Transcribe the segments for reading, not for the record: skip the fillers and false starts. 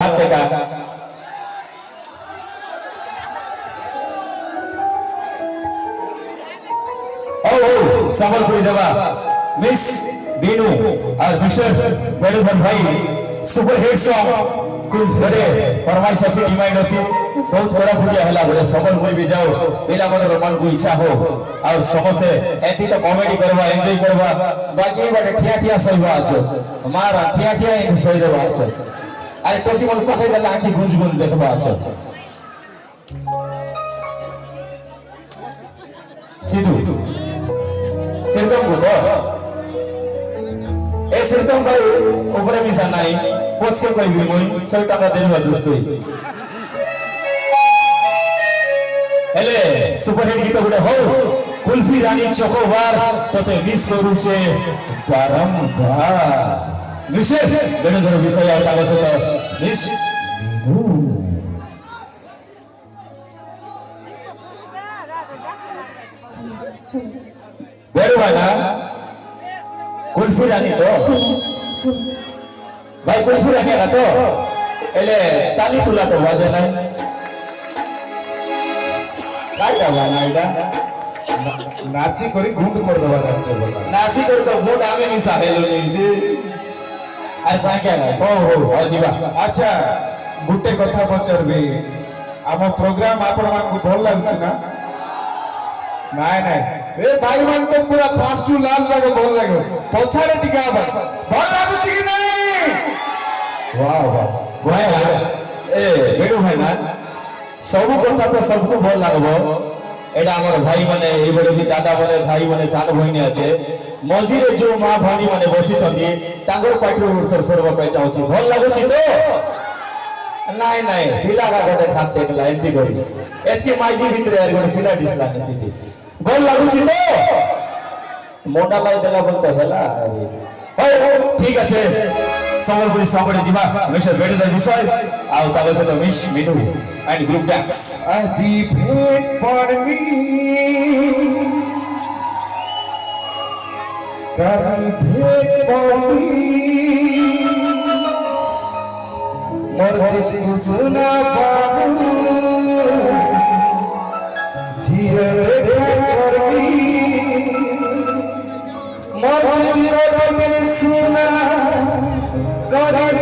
हाथ टेका ओ संबलपुरी देवा मिस बीनू और मिस्टर वेणुधर भाई सुपर हिट सॉन्ग कुछ बड़े फरमाइश अच्छी डिमांड अच्छी बहुत बड़ा पूजा है बोले संबलपुरी भी जाओ पिला मन मन को इच्छा हो और समस्ते एती तो कॉमेडी करवा एंजॉय करवा बाकी बड़े ठिया ठिया सहीवा আছে मारा ठिया ठिया इन सही देवा আছে अरे टोकी मन पके गला आंखी गुंज गुंज देखबा আছে सिद्धू सिरदम को ए सिरदम भाई ऊपर मिसा नहीं पोछ के कोई भी मोई सही टाका देलवा जुस्तोई हेले सुपर हिट गीत गुडे हो कुल्फी रानी चोकोबार तोते मिस करू छे बारंबार विशेष वेणुधर विषय और कागज तो मिस वेणुवाना कुल्फी रानी तो भाई कुल्फी रानी ना तो एले ताली तुला तो वाजे नहीं काय गावाना इटा नाची करी गुंड कर दवा जाচ্ছে बोला नाची कर तो गुंड आमे नि साहेलो नि अरे काय क्या ना हो जीवा अच्छा गुटे कथा पचरबी आम प्रोग्राम आपण मान को भल लागछ ना नाय नाय ए भाई मान तो पूरा फास्ट टू लाल लागे भल लागे पछाड़े टिका बा भल लागछ कि नहीं वाह वाह भाई ए बेडू भाई ना सब कथा तो सबको भल लागबो एडा हमर भाई माने ए बडे भी दादा माने भाई माने सान भइने আছে मझिरे जो मां भानी माने बसी छथि तांगर पाइटरो उत्तर सर्व कहि चाहछि भल लागछि तो नाय नाय पिला का गडे खाते एकला एंती करी एतके माइजी भितरे यार गडे पिला डिस लागे सिटी भल लागछि तो मोटा लाई देला बोलतो हेला अरे हो ठीक আছে संबलपुरी साबड़े जीवा मिस्टर वेणुधर विषय आउ ताले से तो miss Meenu and group dance अजी भेट पड़मी कभी भेट पड़मी मोर को सुना बाबू जिए करमी मोर को सुना करमी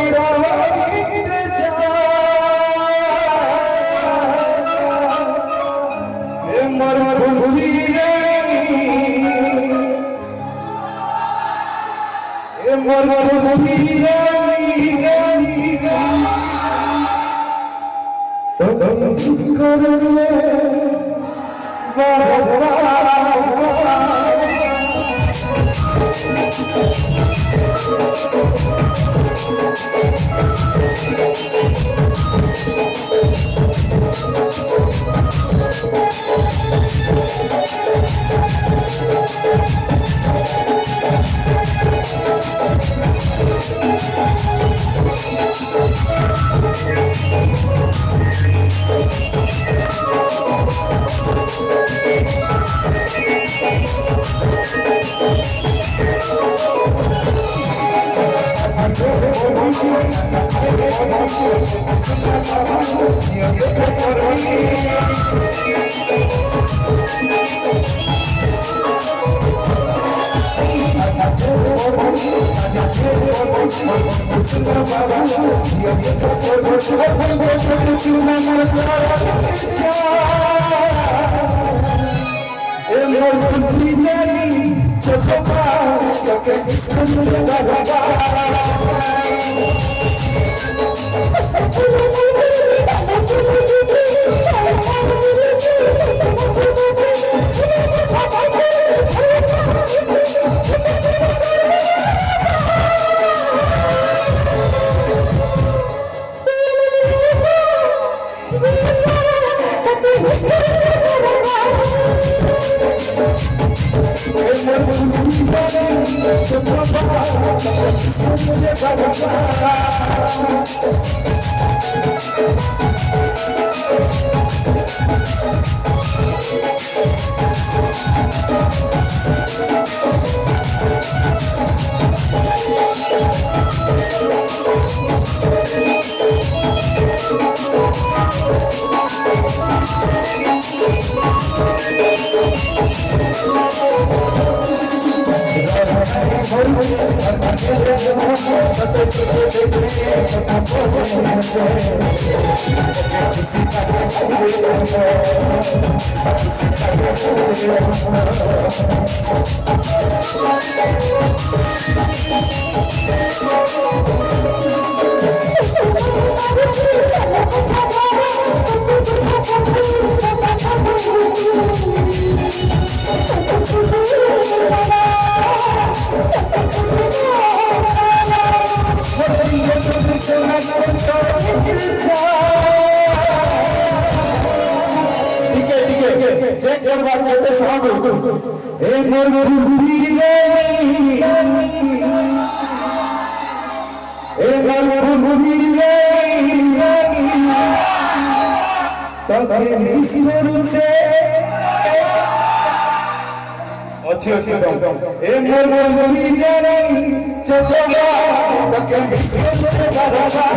चेक करवा के सब ए मोर बुढ़ी रे ए मोर बुढ़ी रे तो के मिसर से अच्छी अच्छी दम ए मोर बुढ़ी रे चलवा तो के मिसर से